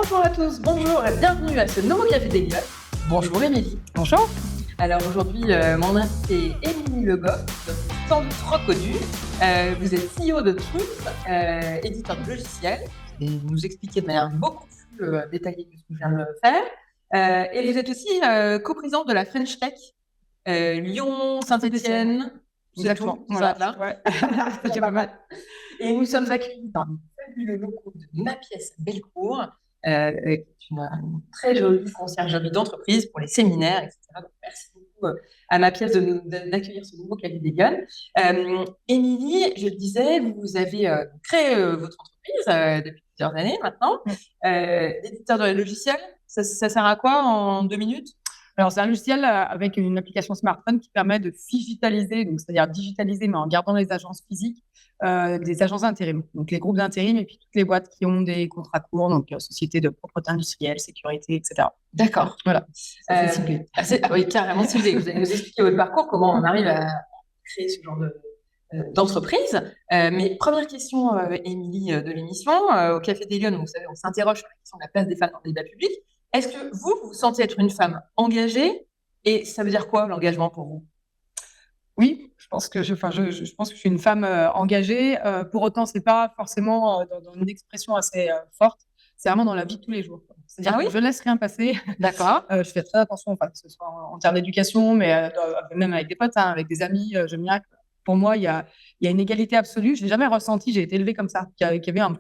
Bonjour à tous, bonjour et bienvenue à ce nouveau Café des Gueules. Bonjour Émilie. Bonjour. Alors aujourd'hui, mon invité est Émilie Le Goff, sans doute reconnue. Vous êtes CEO de Truth, éditeur de logiciels. Vous allez nous expliquer de manière beaucoup plus détaillée que ce que je viens de le faire. Et vous êtes aussi coprésidente de la French Tech Lyon, Saint-Étienne. Exactement. Voilà. Là. Ouais. C'est pas mal. Et nous sommes accueillis dans les fabuleux locaux de Ma Pièce Bellecour, qui est une très jolie conciergerie d'entreprise pour les séminaires, etc. Donc, merci beaucoup à Ma Pièce d'accueillir ce nouveau Café des Gueules. Émilie, je le disais, vous avez créé votre entreprise depuis plusieurs années maintenant, d'éditeur de logiciels. Ça sert à quoi en 2 minutes? Alors, c'est un logiciel avec une application smartphone qui permet de digitaliser, donc c'est-à-dire digitaliser, mais en gardant les agences physiques, des agences d'intérim. Donc, les groupes d'intérim et puis toutes les boîtes qui ont des contrats courts, donc sociétés de propreté industrielle, sécurité, etc. D'accord. Voilà. C'est ciblé. Oui, carrément ciblé. Vous allez nous expliquer votre parcours, comment on arrive à créer ce genre d'entreprise. Mais première question, Émilie, de l'émission. Au Café des Lions, vous savez, on s'interroge sur la question de la place des femmes dans le débat public. Est-ce que vous vous sentez être une femme engagée? Et ça veut dire quoi, l'engagement pour vous? Oui, je pense que je pense que je suis une femme engagée. Pour autant, c'est pas forcément dans une expression assez forte. C'est vraiment dans la vie de tous les jours. C'est-à-dire que je laisse rien passer. D'accord. Je fais très attention, que ce soit en termes d'éducation, mais même avec des potes, avec des amis. J'aime bien. Pour moi, il y a une égalité absolue. Je l'ai jamais ressenti. J'ai été élevée comme ça. Qu'il y avait une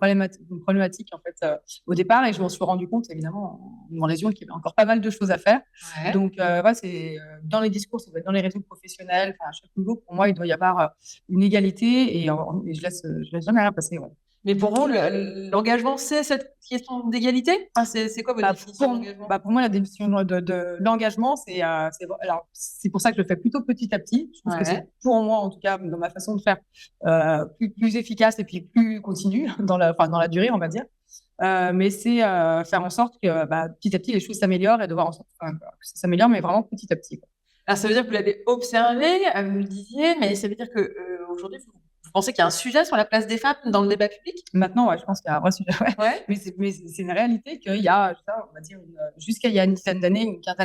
problématique en fait au départ, et je m'en suis rendu compte évidemment en lésion qu'il y avait encore pas mal de choses à faire. Ouais. Donc c'est dans les discours, ça doit être dans les réseaux professionnels, à chaque niveau. Pour moi, il doit y avoir une égalité, et je laisse jamais rien passer. Ouais. Mais pour vous, l'engagement, c'est cette question d'égalité? C'est quoi votre définition d'engagement? Pour moi, la définition de l'engagement, c'est pour ça que je le fais plutôt petit à petit. Je trouve que c'est, pour moi, en tout cas, dans ma façon de faire, plus efficace et puis plus continu dans la durée, on va dire. Mais c'est faire en sorte que petit à petit, les choses s'améliorent, et de voir en sorte que ça s'améliore, mais vraiment petit à petit. Alors, ça veut dire que vous l'avez observé, vous le disiez, mais ça veut dire qu'aujourd'hui, vous pensez qu'il y a un sujet sur la place des femmes dans le débat public? Maintenant, je pense qu'il y a un vrai sujet. Ouais. Mais c'est une réalité qu'il y a, on va dire, jusqu'à il y a une quinzaine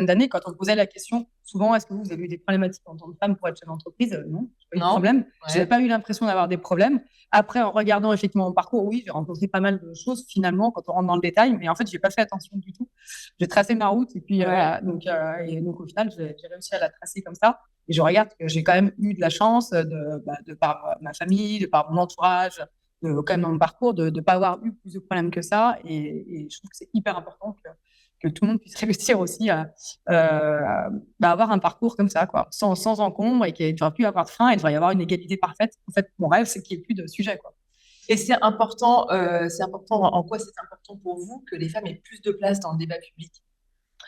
d'années, quand on posait la question, souvent, est-ce que vous avez eu des problématiques en tant que femme pour être chef d'entreprise? Non, j'ai pas eu de problème. Ouais. Je n'avais pas eu l'impression d'avoir des problèmes. Après, en regardant effectivement mon parcours, oui, j'ai rencontré pas mal de choses finalement quand on rentre dans le détail, mais en fait, j'ai pas fait attention du tout. J'ai tracé ma route, et puis donc au final, j'ai réussi à la tracer comme ça. Et je regarde que j'ai quand même eu de la chance de par ma famille, de par mon entourage, quand même dans mon parcours, de ne pas avoir eu plus de problèmes que ça. Et je trouve que c'est hyper important que tout le monde puisse réussir aussi à avoir un parcours comme ça, quoi, sans encombre, et qu'il ne devrait plus avoir de frein, et il devrait y avoir une égalité parfaite. En fait, mon rêve, c'est qu'il n'y ait plus de sujet, quoi. Et c'est important, en quoi c'est important pour vous que les femmes aient plus de place dans le débat public?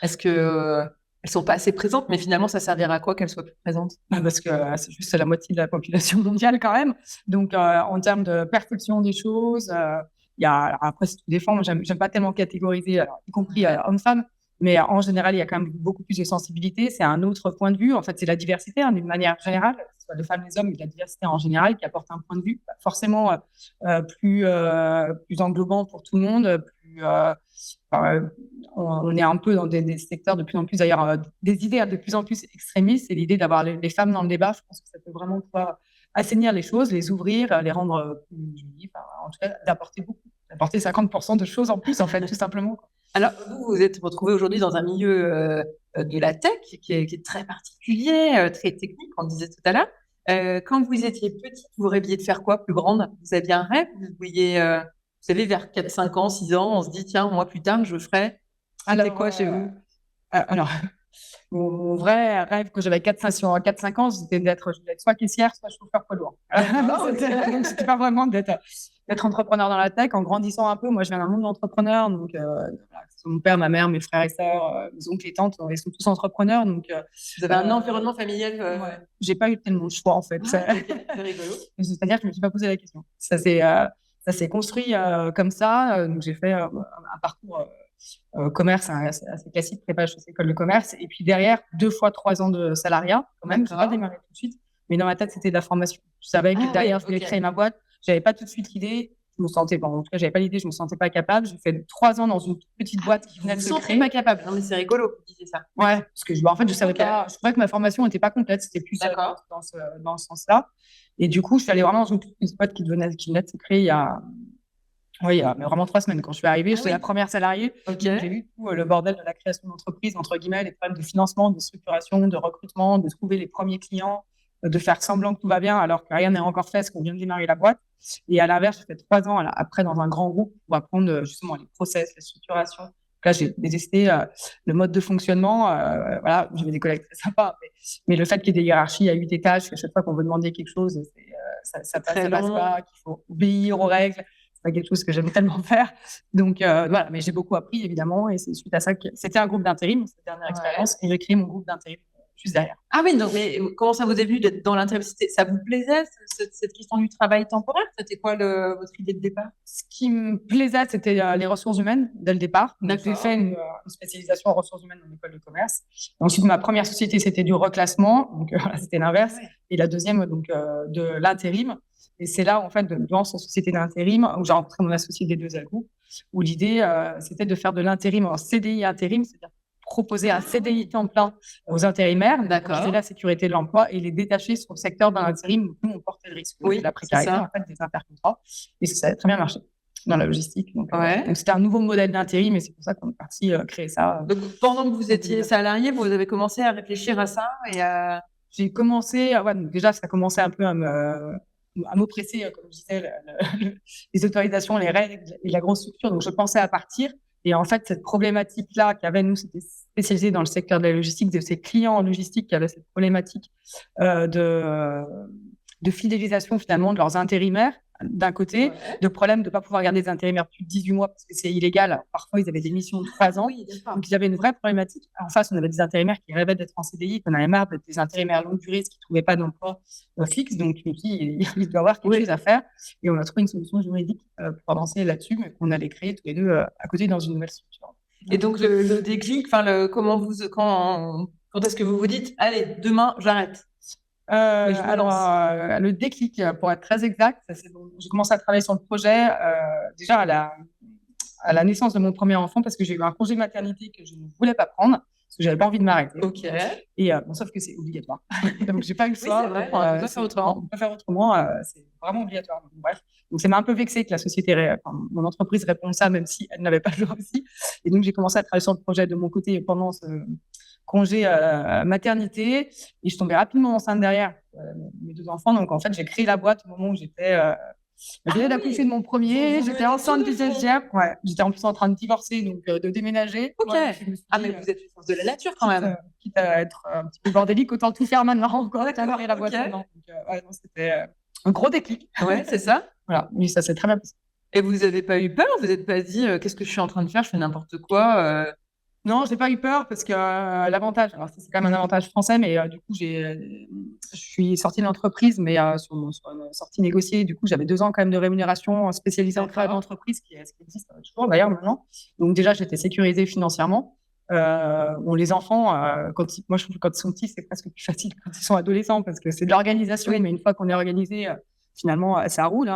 Est-ce que elles sont pas assez présentes, mais finalement, ça servira à quoi qu'elles soient plus présentes? Parce que c'est juste la moitié de la population mondiale quand même. Donc, en termes de perception des choses, après, c'est tout dépend. Moi, j'aime pas tellement catégoriser, y compris hommes-femmes, mais en général, il y a quand même beaucoup plus de sensibilité. C'est un autre point de vue. En fait, c'est la diversité, d'une manière générale, que ce soit les femmes, les hommes, mais la diversité en général qui apporte un point de vue forcément plus englobant pour tout le monde, on est un peu dans des secteurs de plus en plus, d'ailleurs, des idées de plus en plus extrémistes, et l'idée d'avoir les femmes dans le débat, je pense que ça peut vraiment pouvoir assainir les choses, les ouvrir, les rendre plus jolies, en tout cas, d'apporter 50% de choses en plus, en fait, tout simplement. Alors, vous êtes retrouvée aujourd'hui dans un milieu de la tech qui est très particulier, très technique, on disait tout à l'heure. Quand vous étiez petite, vous rêviez de faire quoi plus grande? Vous aviez un rêve? Vous vouliez, vous savez, vers 4, 5 ans, 6 ans, on se dit, tiens, moi, plus tard, je ferai. C'était quoi chez vous? Alors, mon vrai rêve que j'avais 4-5 ans, c'était d'être soit caissière, soit chauffeur poids lourd. C'était pas vraiment d'être entrepreneur dans la tech. En grandissant un peu, moi, je viens d'un monde d'entrepreneurs. Donc, mon père, ma mère, mes frères et sœurs, mes oncles et tantes, ils sont tous entrepreneurs. Donc, vous avez un environnement familial. J'ai pas eu tellement de choix, en fait. C'est rigolo. C'est-à-dire que je me suis pas posé la question. Ça s'est construit comme ça. Donc, j'ai fait un parcours commerce, assez classique, prépa école de commerce, et puis derrière 2 fois 3 ans de salariat quand même. J'ai pas démarré tout de suite, mais dans ma tête c'était de la formation. Je savais que derrière je voulais créer ma boîte. J'avais pas tout de suite l'idée je me sentais, en tout cas, j'avais pas l'idée, je me sentais pas capable. J'ai fait 3 ans dans une toute petite boîte qui venait de se créer. Pas capable. Non, mais c'est rigolo que vous disiez ça. Ouais, parce que en fait, je savais pas, je trouvais que ma formation n'était pas complète, c'était plus dans ce sens-là. Et du coup, je suis allée vraiment dans une toute petite boîte qui venait de se créer il y a mais vraiment 3 semaines. Quand je suis arrivée, j'étais la première salariée. J'ai vu tout le bordel de la création d'entreprise, entre guillemets, les problèmes de financement, de structuration, de recrutement, de trouver les premiers clients, de faire semblant que tout va bien alors que rien n'est encore fait parce qu'on vient de démarrer la boîte. Et à l'inverse, j'ai fait 3 ans après dans un grand groupe pour apprendre justement les process, les structurations. Là, j'ai détesté le mode de fonctionnement. Voilà, j'avais des collègues très sympas, mais le fait qu'il y ait des hiérarchies à 8 étages, qu'à chaque fois qu'on veut demander quelque chose, ça passe pas, qu'il faut obéir aux règles. C'est pas quelque chose que j'aime tellement faire. Donc voilà, mais j'ai beaucoup appris évidemment, et c'est suite à ça que c'était un groupe d'intérim, cette dernière expérience, et j'ai créé mon groupe d'intérim juste derrière. Ah oui, donc mais comment ça vous est venu d'être dans l'intérim? Ça vous plaisait cette question du travail temporaire? C'était quoi votre idée de départ? Ce qui me plaisait, c'était les ressources humaines dès le départ. Donc, j'ai fait une spécialisation en ressources humaines dans l'école de commerce. Et ensuite, ma première société, c'était du reclassement, donc c'était l'inverse. Et la deuxième, donc de l'intérim. Et c'est là, en fait, dans cette société d'intérim, où j'ai rencontré mon associé des 2 groupes, où l'idée, c'était de faire de l'intérim en CDI intérim, c'est-à-dire proposer un CDI temps plein aux intérimaires, c'est la sécurité de l'emploi, et les détacher sur le secteur de l'intérim où nous, on portait le risque de la précarité, en fait, des intercontrats. Et ça a très bien marché dans la logistique. Donc c'était un nouveau modèle d'intérim, et c'est pour ça qu'on est parti créer ça. Donc, pendant que vous étiez salarié, vous avez commencé à réfléchir à ça et J'ai commencé, donc déjà, ça a commencé un peu à m'oppresser, comme je disais, les autorisations, les règles et la grosse structure. Donc, je pensais à partir. Et en fait, cette problématique-là qu'avait, nous, c'était spécialisé dans le secteur de la logistique, de ces clients en logistique qui avaient cette problématique de fidélisation, finalement, de leurs intérimaires, d'un côté, de problème de ne pas pouvoir garder des intérimaires plus de 18 mois parce que c'est illégal. Alors, parfois, ils avaient des missions de 3 ans. Donc, ils avaient une vraie problématique. En face, on avait des intérimaires qui rêvaient d'être en CDI, qu'on avait marre d'être des intérimaires longue durée, qui ne trouvaient pas d'emploi fixe. Donc, je me suis dit, il doit y avoir quelque chose à faire. Et on a trouvé une solution juridique pour avancer là-dessus, mais qu'on allait créer tous les deux à côté dans une nouvelle structure. Et donc, le déclic, quand est-ce que vous vous dites, allez, demain, j'arrête? Le déclic, pour être très exact, j'ai commencé à travailler sur le projet déjà à la naissance de mon premier enfant, parce que j'ai eu un congé maternité que je ne voulais pas prendre parce que j'avais pas envie de m'arrêter. Et sauf que c'est obligatoire. Donc j'ai pas eu le choix. Oui, c'est vrai. On peut faire autrement. On peut faire autrement. C'est vraiment obligatoire. Donc, bref. Donc ça m'a un peu vexée que la société, mon entreprise réponde ça, même si elle n'avait pas le choix aussi. Et donc j'ai commencé à travailler sur le projet de mon côté pendant ce congé maternité, et je tombais rapidement enceinte derrière mes 2 enfants. Donc en fait, j'ai créé la boîte au moment où j'étais d'accoucher de mon premier, j'étais enceinte du deuxième. J'étais en plus en train de divorcer, donc de déménager. Mais vous êtes une force de la nature quand même. Quitte à être un petit peu bordélique, autant tout faire maintenant, alors et la boîte maintenant. Donc c'était un gros déclic. C'est ça. Voilà, mais ça s'est très bien passé. Et vous n'avez pas eu peur? Vous n'êtes pas dit, qu'est-ce que je suis en train de faire? Je fais n'importe quoi. Non, j'ai pas eu peur parce que l'avantage, alors c'est quand même un avantage français, mais du coup je suis sortie de l'entreprise, mais sur une sortie négociée. Du coup, j'avais 2 ans quand même de rémunération spécialisée en création d'entreprise, ce qui existe toujours d'ailleurs maintenant. Donc déjà, j'étais sécurisée financièrement. Les enfants, moi je trouve que quand ils sont petits, c'est presque plus facile quand ils sont adolescents parce que c'est de l'organisation, mais une fois qu'on est organisé, finalement, ça roule.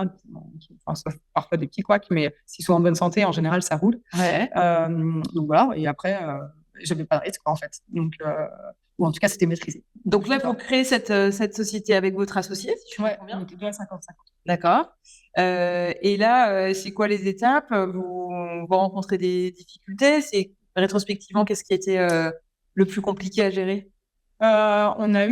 Sauf parfois des petits couacs, mais s'ils sont en bonne santé, en général, ça roule. Donc voilà, et après, j'avais pas de risque, en fait. Donc, ou en tout cas, c'était maîtrisé. Donc là, vous créez cette société avec votre associé, si je comprends bien. Donc 2 à 50-50. D'accord. Et là, c'est quoi les étapes? Vous rencontrez des difficultés? Rétrospectivement, qu'est-ce qui était le plus compliqué à gérer? On n'a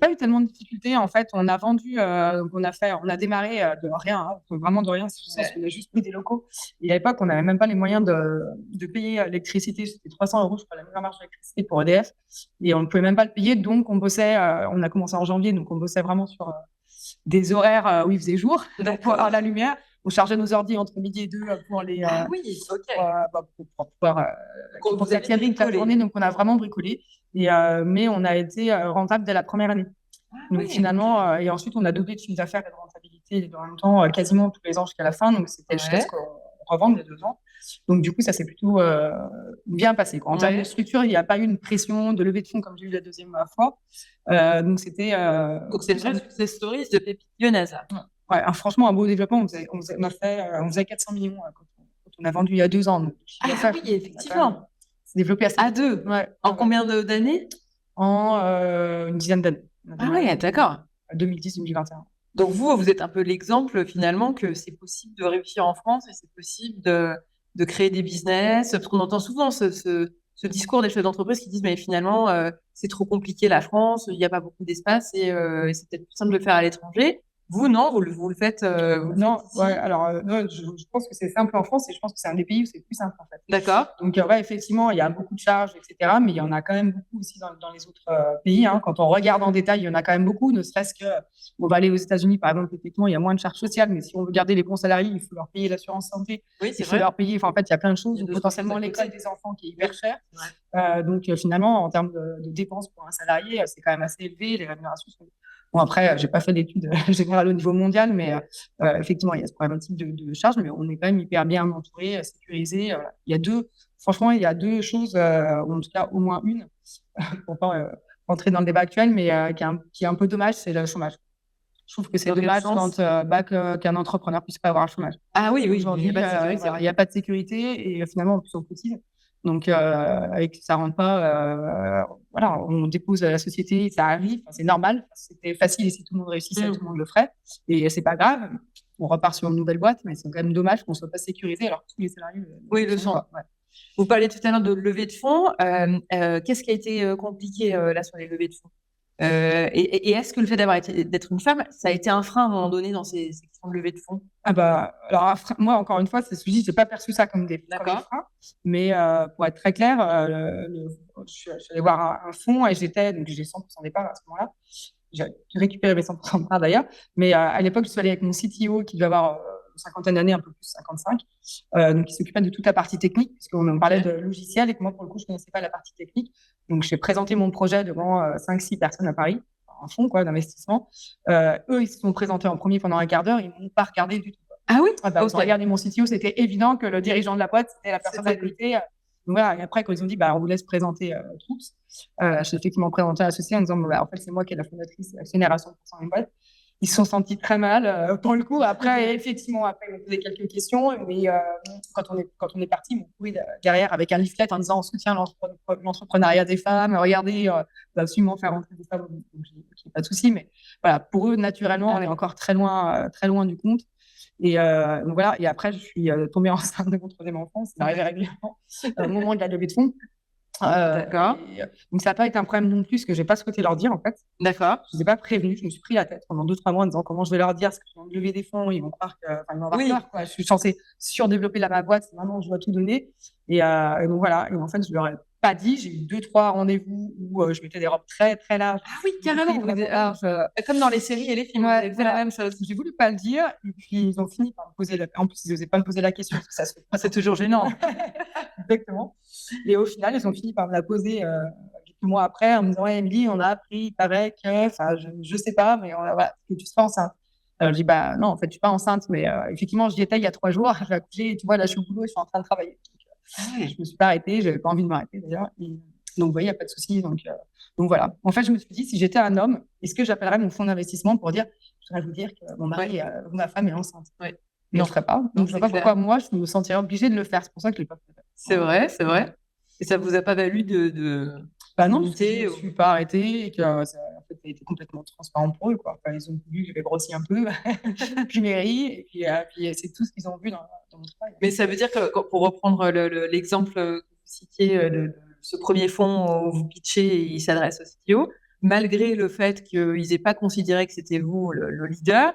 pas eu tellement de difficultés. En fait, on a vendu, on a démarré de rien, vraiment de rien. On a juste pris des locaux. Et à l'époque, on n'avait même pas les moyens de payer l'électricité. C'était 300 €, je crois, la meilleure marge d'électricité pour EDF. Et on ne pouvait même pas le payer. Donc, on bossait, on a commencé en janvier, donc on bossait vraiment sur des horaires où il faisait jour, pour avoir la lumière. On chargeait nos ordi entre midi et 2 pour les. Pour pouvoir. Pour cette toute la journée, donc on a vraiment bricolé. Mais on a été rentable dès la première année. Donc finalement, et ensuite on a doublé de chiffre d'affaires et de rentabilité en même temps, quasiment tous les ans jusqu'à la fin. Donc c'était jusqu'à ce qu'on revende les 2 ans. Donc du coup, ça s'est plutôt bien passé. En termes de structure, il n'y a pas eu une pression de levée de fonds comme j'ai eu la deuxième fois. Donc c'était. Donc c'est une vraie success story de pépite lyonnaise. Ouais, franchement, un beau développement. On faisait 400 millions quand on a vendu il y a 2 ans. Donc, oui, effectivement. C'est développé assez À deux. Ouais. En combien d'années? En une dizaine d'années. Ah oui, d'accord. 2010-2021. Donc vous êtes un peu l'exemple finalement que c'est possible de réussir en France et c'est possible de créer des business. Parce qu'on entend souvent ce discours des chefs d'entreprise qui disent mais finalement c'est trop compliqué la France, il n'y a pas beaucoup d'espace et c'est peut-être plus simple de le faire à l'étranger. Vous non, vous le faites. Non, ouais, alors non, je pense que c'est simple en France et je pense que c'est un des pays où c'est plus simple en fait. D'accord. Donc ouais, effectivement, il y a beaucoup de charges, etc. Mais il y en a quand même beaucoup aussi dans les autres pays. Hein. Quand on regarde en détail, il y en a quand même beaucoup. Ne serait-ce que on va aller aux États-Unis, par exemple, effectivement, il y a moins de charges sociales. Mais si on veut garder les bons salariés, il faut leur payer l'assurance santé. Oui, c'est il faut vrai. leur payer. Enfin, en fait, il y a plein de choses. Il y a Potentiellement l'école des enfants qui est hyper chère. Ouais. Donc finalement, en termes de dépenses pour un salarié, c'est quand même assez élevé. Les rémunérations sont... Bon, après, j'ai pas fait d'études générales au niveau mondial, mais effectivement, il y a ce problématique de charge, mais on est quand même hyper bien entouré, sécurisé. Franchement, il y a deux choses, ou en tout cas au moins une, pour pas rentrer dans le débat actuel, mais qui est un peu dommage, c'est le chômage. Je trouve que c'est dommage qu'un entrepreneur puisse pas avoir un chômage. Ah oui, aujourd'hui, il n'y a pas de sécurité et finalement, en plus, on cotise. Donc, avec ça rentre pas, voilà, on dépose à la société, ça arrive, c'est normal. C'était facile et si tout le monde réussissait, tout le monde le ferait. Et c'est pas grave. On repart sur une nouvelle boîte, mais c'est quand même dommage qu'on soit pas sécurisé alors que tous les salariés le sont. Ouais. Vous parlez tout à l'heure de levée de fonds. Qu'est-ce qui a été compliqué là sur les levées de fonds? Et est-ce que le fait d'être une femme, ça a été un frein à un moment donné dans ces questions de levée de fonds? Ah bah, alors moi, encore une fois, c'est ce que je dis, j'ai pas perçu ça comme des freins. Mais pour être très clair, je suis allée voir un fonds et donc j'ai 100% des parts à ce moment-là. J'ai récupéré mes 100% de parts d'ailleurs. Mais à l'époque, je suis allée avec mon CTO qui devait avoir une cinquantaine d'années, un peu plus, 55. Donc, il s'occupait de toute la partie technique, puisqu'on parlait de logiciel et que moi, pour le coup, je ne connaissais pas la partie technique. Donc, j'ai présenté mon projet devant 5-6 personnes à Paris, un fonds d'investissement. Eux, ils se sont présentés en premier pendant un quart d'heure, ils ne m'ont pas regardé du tout. Ah oui? Ils ont regardé mon CTO, c'était évident que le dirigeant de la boîte, c'était la personne à côté. Donc voilà, et après, quand ils ont dit, on vous laisse présenter Troops, j'ai effectivement présenté à l'associé en disant, en fait, c'est moi qui est la fondatrice actionnaire à 100% d'une boîte. Ils se sont sentis très mal pour le coup. Après, effectivement, ils m'ont posé quelques questions. Mais quand on est parti, ils m'ont couru derrière avec un leaflet en disant on soutient l'entrepreneuriat des femmes. Regardez, on va absolument faire rentrer des femmes. Donc, j'ai pas de souci. Mais voilà, pour eux, naturellement, on est encore très loin du compte. Et donc voilà. Et après, je suis tombée enceinte de mon troisième enfant. C'est arrivé régulièrement au moment de la levée de fonds. D'accord. Donc ça n'a pas été un problème non plus, parce que j'ai pas souhaité leur dire en fait. D'accord. Je ne les ai pas prévenus, je me suis pris la tête pendant 2-3 mois en disant comment je vais leur dire, parce que je vais lever des fonds, ils vont croire que, ils vont avoir peur, quoi. Je suis censée surdévelopper ma boîte, maintenant je dois tout donner. Et donc voilà, et en fait je leur ai pas dit, j'ai eu 2-3 rendez-vous où je mettais des robes très très larges. Ah oui, carrément. Comme dans les séries et les films, vous fait la même chose. J'ai voulu pas le dire, et puis ils ont fini par me poser en plus ils n'osaient pas me poser la question, parce que ça se fait pas, c'est toujours gênant. Exactement. Et au final, ils ont fini par me la poser quelques mois après en me disant ouais, Émilie, on a appris, il paraît que, je sais pas, mais voilà, que tu seras enceinte. Alors je dis non, en fait, je suis pas enceinte, mais effectivement, j'y étais il y a 3 jours, j'ai accouché, et tu vois, là, je suis au boulot et je suis en train de travailler. Donc, je me suis pas arrêtée, j'avais pas envie de m'arrêter d'ailleurs. Donc, vous voyez, il n'y a pas de souci. Donc voilà. En fait, je me suis dit, si j'étais un homme, est-ce que j'appellerais mon fonds d'investissement pour dire, je voudrais vous dire que mon mari, ma femme est enceinte. Mais on ne ferait pas. Donc, je ne vois pas pourquoi moi, je me sentirais obligée de le faire. C'est pour ça que je ne l'ai pas fait. C'est vrai. Et ça ne vous a pas valu de... non, je ne suis pas arrêtée et que en fait, ça a été complètement transparent pour eux, quoi. Enfin, ils ont vu que j'avais grossi un peu, puis j'ai ri, et puis c'est tout ce qu'ils ont vu dans mon travail. Mais ça veut dire que, pour reprendre l'exemple que vous citiez de ce premier fonds où vous pitchez et il s'adresse au CTO, malgré le fait qu'ils n'aient pas considéré que c'était vous le leader,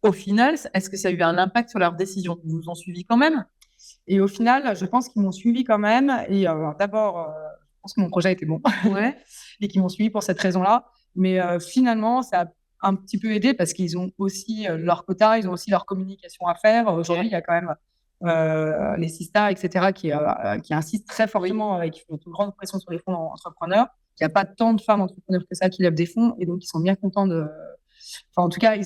au final, est-ce que ça a eu un impact sur leur décision? Ils vous ont suivi quand même? Et au final, je pense qu'ils m'ont suivi quand même. Et d'abord, je pense que mon projet était bon. Et qu'ils m'ont suivi pour cette raison-là. Mais finalement, ça a un petit peu aidé parce qu'ils ont aussi leur quota, ils ont aussi leur communication à faire. Aujourd'hui, il y a quand même les Sista, etc., qui insistent très fortement et qui font une grande pression sur les fonds entrepreneurs. Il n'y a pas tant de femmes entrepreneurs que ça qui lèvent des fonds. Et donc, ils sont bien contents de... Enfin, en tout cas,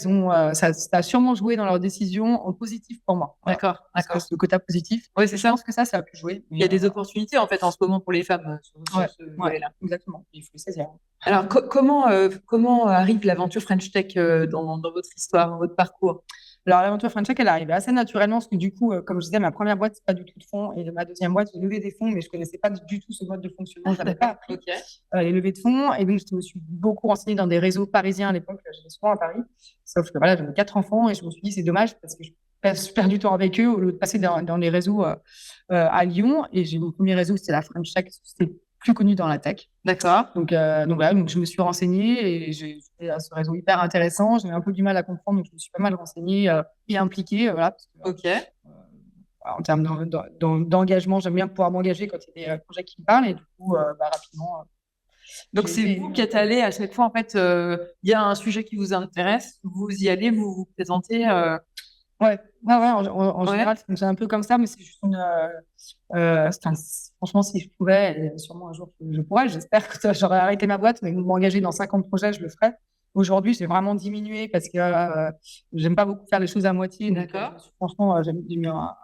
ça a sûrement joué dans leur décision en positif pour moi. D'accord. Le quota positif. Oui, c'est ça. Je pense que ça a pu jouer. Il y a des opportunités, en fait, en ce moment pour les femmes sur ce volet-là. Exactement. Il faut le saisir. Alors, comment arrive l'aventure French Tech dans votre histoire, dans votre parcours? Alors, l'aventure French Tech, elle est arrivée assez naturellement parce que du coup, comme je disais, ma première boîte, c'est pas du tout de fonds. Et ma deuxième boîte, j'ai levé des fonds, mais je connaissais pas du tout ce mode de fonctionnement. Je n'avais pas appris les levées de fonds. Et donc, je me suis beaucoup renseignée dans des réseaux parisiens à l'époque. J'étais souvent à Paris. Sauf que voilà, j'avais 4 enfants et je me suis dit, c'est dommage parce que je perds du temps avec eux au lieu de passer dans les réseaux à Lyon. Et j'ai mon premier réseau, c'était la French Tech. C'était plus connu dans la tech. D'accord. Donc voilà, donc je me suis renseignée et j'ai trouvé ce réseau hyper intéressant. J'avais un peu du mal à comprendre, donc je me suis pas mal renseignée et impliquée. Voilà, parce que, en termes d'engagement, j'aime bien pouvoir m'engager quand il y a des projets qui me parlent. Et du coup, rapidement. Donc, c'est vous qui êtes allé à chaque fois, en fait, il y a un sujet qui vous intéresse, vous y allez, vous vous présentez. Ouais, en général, c'est un peu comme ça, mais c'est juste franchement, si je pouvais, sûrement un jour je pourrais, j'espère que j'aurais arrêté ma boîte, mais m'engager dans 50 projets, je le ferais. Aujourd'hui, j'ai vraiment diminué parce que j'aime pas beaucoup faire les choses à moitié. D'accord. Donc, franchement, j'ai mis un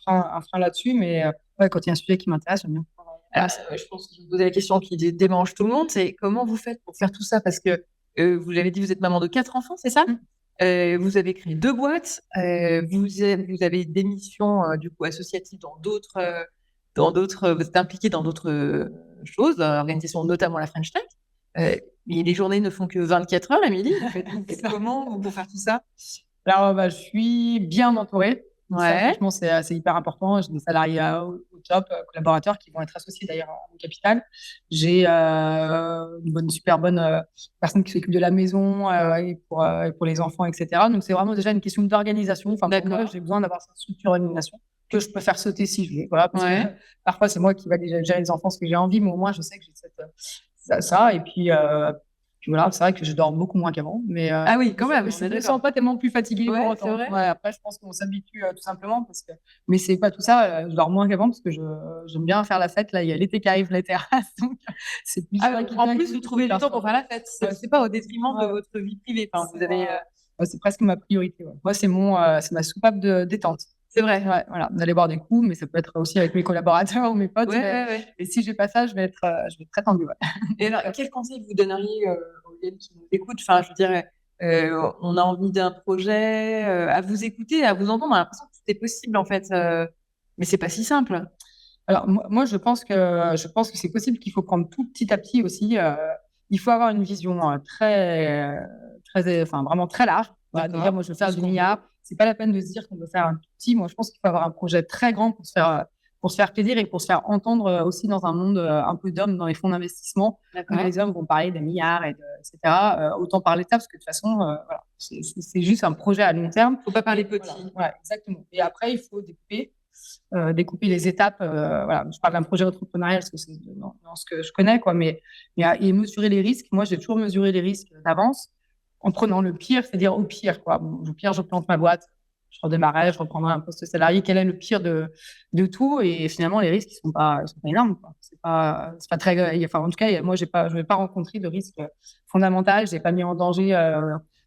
frein là-dessus, mais quand il y a un sujet qui m'intéresse, j'aime bien. Alors, je pense que je vais vous poser la question qui démange tout le monde, c'est comment vous faites pour faire tout ça? Parce que vous l'avez dit, vous êtes maman de 4 enfants, c'est ça? Vous avez créé 2 boîtes, vous avez des missions du coup associatives vous êtes impliqué dans d'autres choses, l'organisation, notamment la French Tech. Mais les journées ne font que 24 heures, Émilie. Comment pour faire tout ça? Alors, je suis bien entourée. Ouais. Ça, franchement, c'est hyper important. J'ai des salariés au top, collaborateurs qui vont être associés d'ailleurs à mon capital. J'ai une super bonne personne qui s'occupe de la maison et pour les enfants, etc. Donc, c'est vraiment déjà une question d'organisation. Enfin, pour moi, j'ai besoin d'avoir cette structure d'organisation que je peux faire sauter si je veux. Voilà, parce que parfois, c'est moi qui vais déjà gérer les enfants ce que j'ai envie, mais au moins, je sais que j'ai ça. Et puis voilà, c'est vrai que je dors beaucoup moins qu'avant, mais ah oui, quand même. Je ne me sens pas tellement plus fatiguée pour autant. Vrai. Après, je pense qu'on s'habitue tout simplement mais c'est pas tout ça. Je dors moins qu'avant parce que j'aime bien faire la fête. Là, il y a l'été qui arrive, les terrasses, donc c'est plus. En plus, vous trouvez du temps pour faire la fête. C'est pas au détriment de votre vie privée. Enfin, vous avez. C'est presque ma priorité. Ouais. Moi, c'est ma soupape de détente. C'est vrai. Ouais, voilà, d'aller boire des coups, mais ça peut être aussi avec mes collaborateurs ou mes potes. Et si j'ai pas ça, je vais être très tendue. Et alors, quel conseil vous donneriez aux jeunes qui nous écoutent? Enfin, je veux dire, on a envie d'un projet, à vous écouter, à vous entendre. On a l'impression que tout est possible en fait, mais c'est pas si simple. Alors moi, je pense que c'est possible, qu'il faut prendre tout petit à petit aussi. Il faut avoir une vision vraiment très large. Voilà, déjà, moi, je veux faire du milliard. C'est pas la peine de se dire qu'on veut faire un tout petit. Moi, je pense qu'il faut avoir un projet très grand pour se faire plaisir et pour se faire entendre aussi dans un monde un peu d'hommes dans les fonds d'investissement. Les hommes vont parler des milliards, etc. Autant parler de ça, parce que de toute façon, voilà, c'est juste un projet à long terme. Faut pas parler petit. Voilà, exactement. Et après, il faut découper les étapes. Voilà, je parle d'un projet entrepreneurial parce que c'est dans ce que je connais, quoi, mais et mesurer les risques. Moi, j'ai toujours mesuré les risques d'avance en prenant le pire, c'est-à-dire au pire, quoi. Bon, au pire, je plante ma boîte, je redémarrerai, je reprendrai un poste salarié. Quel est le pire de tout? Et finalement, les risques, ils sont pas énormes, quoi. C'est pas très. Enfin, en tout cas, moi, je vais pas rencontrer de risque fondamental. J'ai pas mis en danger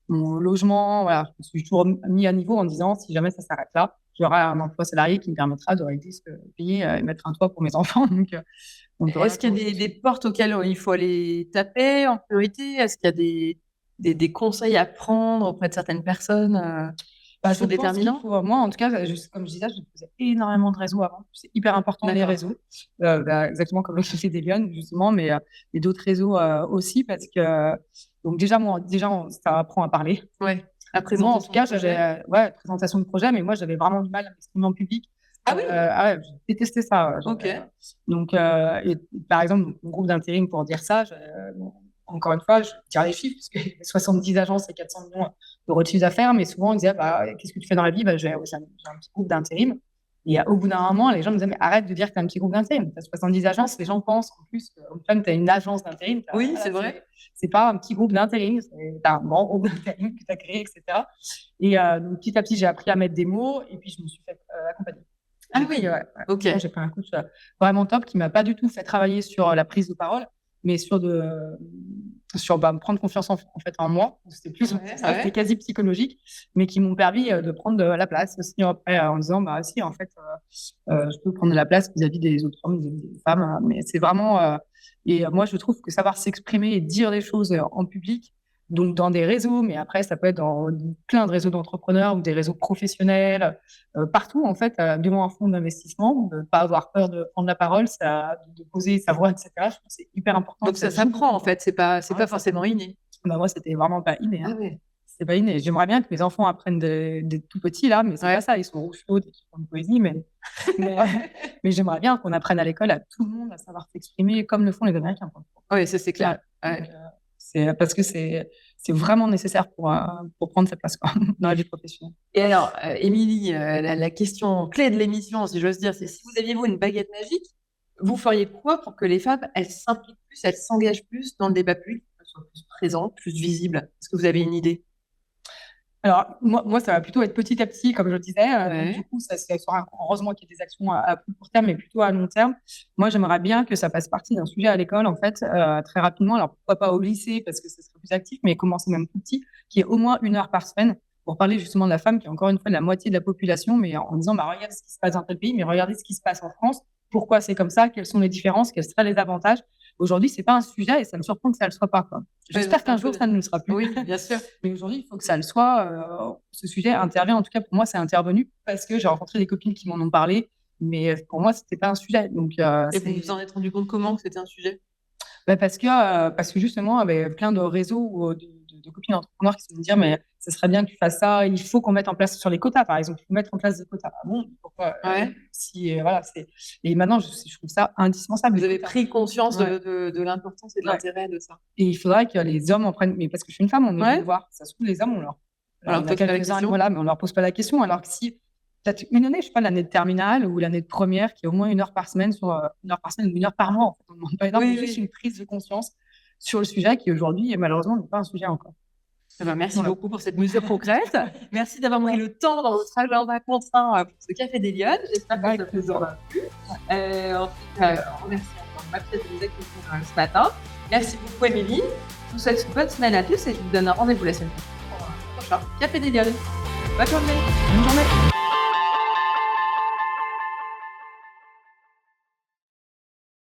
mon logement. Voilà, je me suis toujours mis à niveau en disant, si jamais ça s'arrête là, j'aurai un emploi salarié qui me permettra de régler ce payer et mettre un toit pour mes enfants. Donc est-ce qu'il y a des portes auxquelles il faut aller taper en priorité? Est-ce qu'il y a des conseils à prendre auprès de certaines personnes sont déterminants? Moi, en tout cas, comme je disais, je faisais énormément de réseaux avant. C'est hyper important, les réseaux. Exactement comme le Café des Lyonnes, justement, mais d'autres réseaux aussi, parce que donc déjà, ça apprend à parler. Ouais. Moi, en tout cas, j'avais présentation de projet, mais moi, j'avais vraiment du mal à m'exprimer en public. Ah oui. Je détestais ça. Ok. Donc, par exemple, mon groupe d'intérim, pour dire ça, encore une fois, je tire les chiffres, parce qu'il y a 70 agences et 400 millions d'euros de chiffre d'affaires, mais souvent, on disait, qu'est-ce que tu fais dans la vie? J'ai un petit groupe d'intérim. Et au bout d'un moment, les gens me disaient, mais arrête de dire que tu as un petit groupe d'intérim. Tu as 70 agences, les gens pensent en plus que tu as une agence d'intérim. Oui, c'est vrai. C'est pas un petit groupe d'intérim, tu as un grand groupe d'intérim que tu as créé, etc. Et donc, petit à petit, j'ai appris à mettre des mots et puis je me suis fait accompagner. Ah oui, ok. J'ai pris un coach vraiment top qui m'a pas du tout fait travailler sur la prise de parole, mais sur me prendre confiance en fait en moi. C'était c'était quasi psychologique, mais qui m'ont permis de prendre de la place aussi après en disant si en fait je peux prendre de la place vis-à-vis des autres hommes, des femmes, mais c'est vraiment et moi je trouve que savoir s'exprimer et dire les choses en public, Donc, dans des réseaux, mais après, ça peut être dans plein de réseaux d'entrepreneurs ou des réseaux professionnels, partout, en fait, du moins un fonds d'investissement, de ne pas avoir peur de prendre la parole, de poser sa voix, etc. Je trouve que c'est hyper important. Donc, ça s'apprend, en fait, c'est pas forcément inné. Bah, moi, c'était vraiment pas inné. Ah ouais. C'est pas inné. J'aimerais bien que mes enfants apprennent des tout petits, là, mais c'est pas ça. Ils sont rouges chauds, ils font de poésie, mais j'aimerais bien qu'on apprenne à l'école à tout le monde à savoir s'exprimer comme le font les Américains. Oui, ça, c'est clair. Ouais. C'est parce que c'est vraiment nécessaire pour prendre sa place dans la vie professionnelle. Et alors, Émilie, la question clé de l'émission, si j'ose dire, c'est si vous aviez une baguette magique, vous feriez quoi pour que les femmes, elles s'impliquent plus, elles s'engagent plus dans le débat public, qu'elles soient plus présentes, plus visibles? Est-ce que vous avez une idée? Alors, moi, ça va plutôt être petit à petit, comme je le disais. Du coup, ça sera heureusement qu'il y ait des actions à plus court terme, mais plutôt à long terme. Moi, j'aimerais bien que ça fasse partie d'un sujet à l'école, en fait, très rapidement. Alors, pourquoi pas au lycée, parce que ça serait plus actif, mais commencer même tout petit, qui est au moins 1 heure par semaine pour parler justement de la femme, qui est encore une fois la moitié de la population, mais en disant, regardez ce qui se passe dans tel pays, mais regardez ce qui se passe en France. Pourquoi c'est comme ça? Quelles sont les différences? Quels seraient les avantages? Aujourd'hui, c'est pas un sujet et ça me surprend que ça le soit pas, quoi. J'espère qu'un jour, ça ne le sera plus. Oui, bien sûr. Mais aujourd'hui, il faut que ça le soit. Ce sujet intervient, en tout cas, pour moi, c'est intervenu parce que j'ai rencontré des copines qui m'en ont parlé. Mais pour moi, c'était pas un sujet. Donc, et vous vous en êtes rendu compte comment que c'était un sujet? Parce que justement, avec plein de réseaux ou de copines entrepreneurs qui se me dire, mais ce serait bien que tu fasses ça, il faut qu'on mette en place sur les quotas, par exemple, il faut mettre en place des quotas. Ah bon, pourquoi voilà, et maintenant, je trouve ça indispensable. Vous avez pris conscience de l'importance et de l'intérêt de ça. Et il faudrait que les hommes en prennent, mais parce que je suis une femme, on est voir. Ça se trouve, les hommes, on leur mais on leur pose pas la question, alors que si peut-être une année, je sais pas, l'année de terminale ou l'année de première, qui est au moins 1 heure par semaine, ou 1 heure par mois, en fait. On ne demande pas énormément, juste une prise de conscience sur le sujet qui aujourd'hui, malheureusement, n'est pas un sujet encore. Merci beaucoup pour cette mesure concrète. Merci d'avoir pris le temps dans votre agenda contraint pour ce Café des Lyonnes. J'espère que ça vous aura plu. En tout cas, on remercie encore ma pièce de nous accueillir ce matin. Merci beaucoup, Émilie. Je vous souhaite une bonne semaine à tous et je vous donne un rendez-vous la semaine prochaine pour un prochain Café des Lyonnes. Bonne journée. Bonne journée.